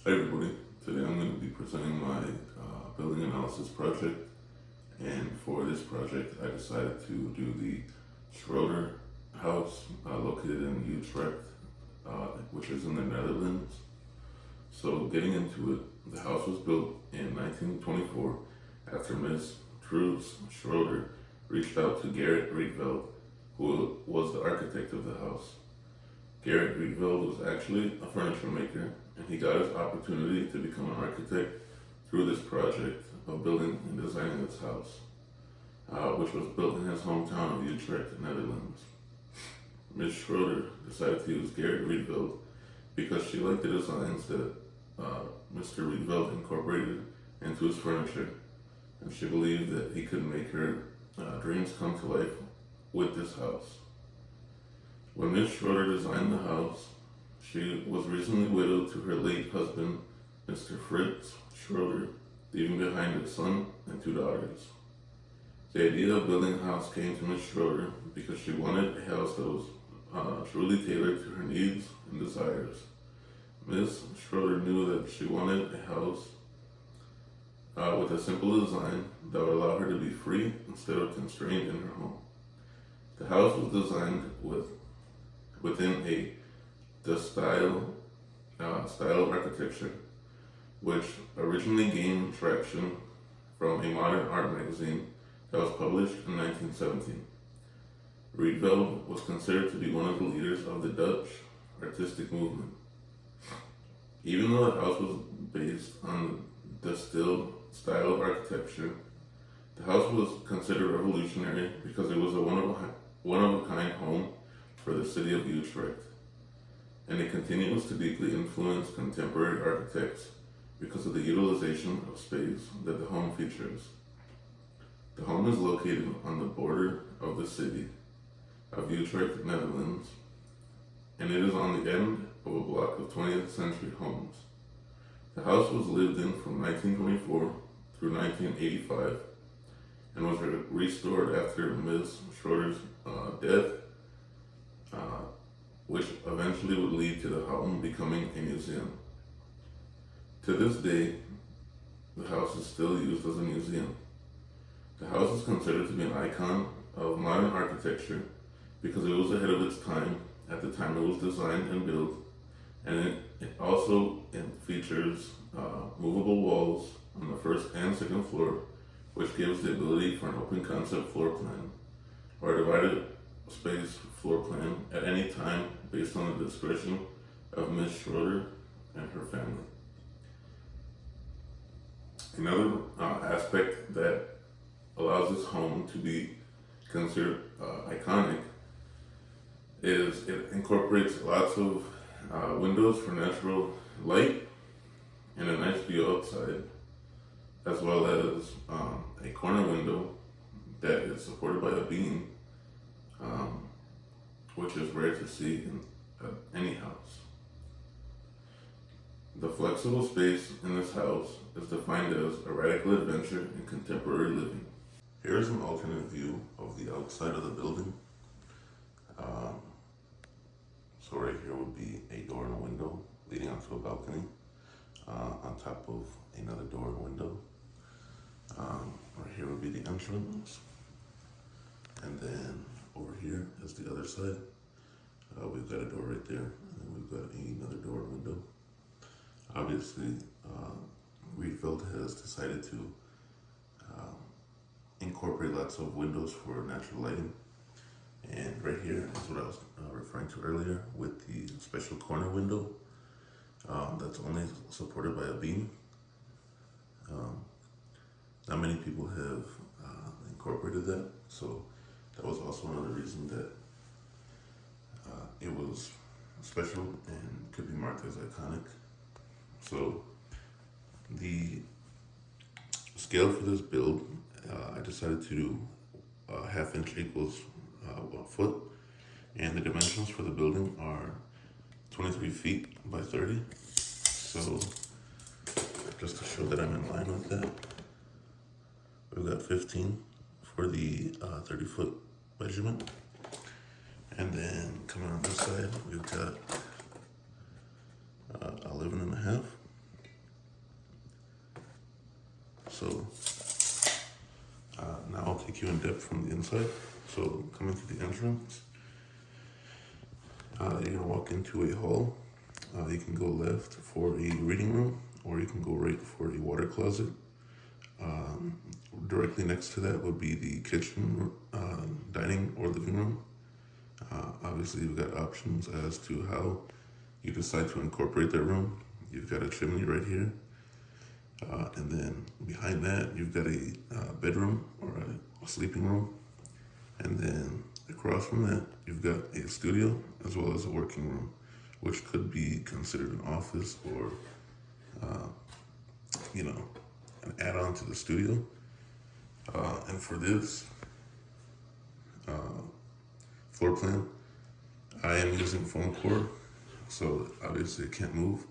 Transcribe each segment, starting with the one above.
Hey everybody, today I'm going to be presenting my building analysis project, and for this project I decided to do the Schroeder house located in Utrecht, which is in the Netherlands. So getting into it, the house was built in 1924 after Miss Truus Schroeder reached out to Gerrit Rietveld, who was the architect of the house. Gerrit Rietveld was actually a furniture maker, and he got his opportunity to become an architect through this project of building and designing this house, which was built in his hometown of Utrecht, Netherlands. Ms. Schroeder decided to use Gerrit Rietveld because she liked the designs that Mr. Rietveld incorporated into his furniture, and she believed that he could make her dreams come to life with this house. When Ms. Schroeder designed the house, she was recently widowed to her late husband, Mr. Fritz Schroeder, leaving behind a son and 2 daughters. The idea of building a house came to Ms. Schroeder because she wanted a house that was truly tailored to her needs and desires. Ms. Schroeder knew that she wanted a house with a simple design that would allow her to be free instead of constrained in her home. The house was designed within the style of architecture, which originally gained traction from a modern art magazine that was published in 1917. Rietveld was considered to be one of the leaders of the Dutch artistic movement. Even though the house was based on the still style of architecture, the house was considered revolutionary because it was a one-of-a-kind home for the city of Utrecht, and it continues to deeply influence contemporary architects because of the utilization of space that the home features. The home is located on the border of the city of Utrecht, Netherlands, and it is on the end of a block of 20th century homes. The house was lived in from 1924 through 1985 and was restored after Ms. Schroeder's death, which eventually would lead to the home becoming a museum. To this day, the house is still used as a museum. The house is considered to be an icon of modern architecture because it was ahead of its time at the time it was designed and built, and it also features movable walls on the first and second floor, which gives the ability for an open concept floor plan or a divided space floor plan at any time based on the discretion of Ms. Schroeder and her family. Another aspect that allows this home to be considered iconic is it incorporates lots of windows for natural light and a nice view outside, as well as a corner window that is supported by a beam, which is rare to see in any house. The flexible space in this house is defined as a radical adventure in contemporary living. Here is an alternate view of the outside of the building. So right here would be a door and a window leading onto a balcony on top of another door and window. Right here would be the entrance, and then over here is the other side. We've got a door right there, and then we've got another door and window. Obviously, Rietveld has decided to incorporate lots of windows for natural lighting. And right here is what I was referring to earlier with the special corner window that's only supported by a beam. Not many people have incorporated that, so that was also another reason that it was special and could be marked as iconic. So the scale for this build, I decided to do 1/2 inch equals 1 foot, and the dimensions for the building are 23 feet by 30. So just to show that I'm in line with that, we've got 15 for the 30-foot measurement. And then coming on this side, we've got 11 and a half. take you in depth from the inside. So coming to the entrance, you're gonna walk into a hall. You can go left for a reading room, or you can go right for a water closet. Directly next to that would be the kitchen, dining, or living room. Obviously, you've got options as to how you decide to incorporate that room. You've got a chimney right here. And then behind that, you've got a bedroom or a sleeping room. And then across from that, you've got a studio as well as a working room, which could be considered an office or, an add-on to the studio. And for this floor plan, I am using foam core, so obviously it can't move.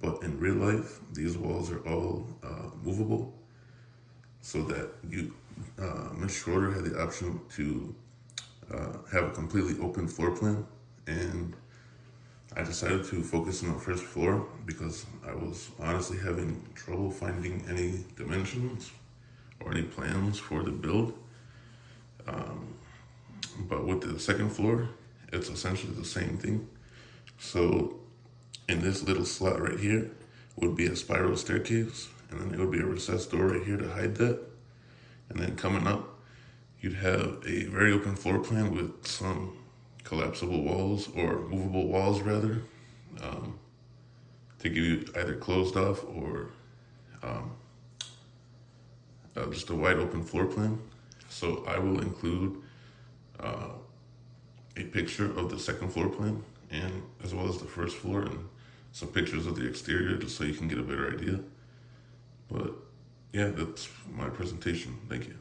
But in real life, these walls are all movable, so that Ms. Schroeder had the option to have a completely open floor plan, and I decided to focus on the first floor because I was honestly having trouble finding any dimensions or any plans for the build. But with the second floor, it's essentially the same thing. So in this little slot right here would be a spiral staircase, and then there would be a recessed door right here to hide that. And then coming up, you'd have a very open floor plan with some collapsible walls, or movable walls rather, to give you either closed off or just a wide open floor plan. So I will include a picture of the second floor plan, and as well as the first floor, and some pictures of the exterior, just so you can get a better idea. But yeah, that's my presentation. Thank you.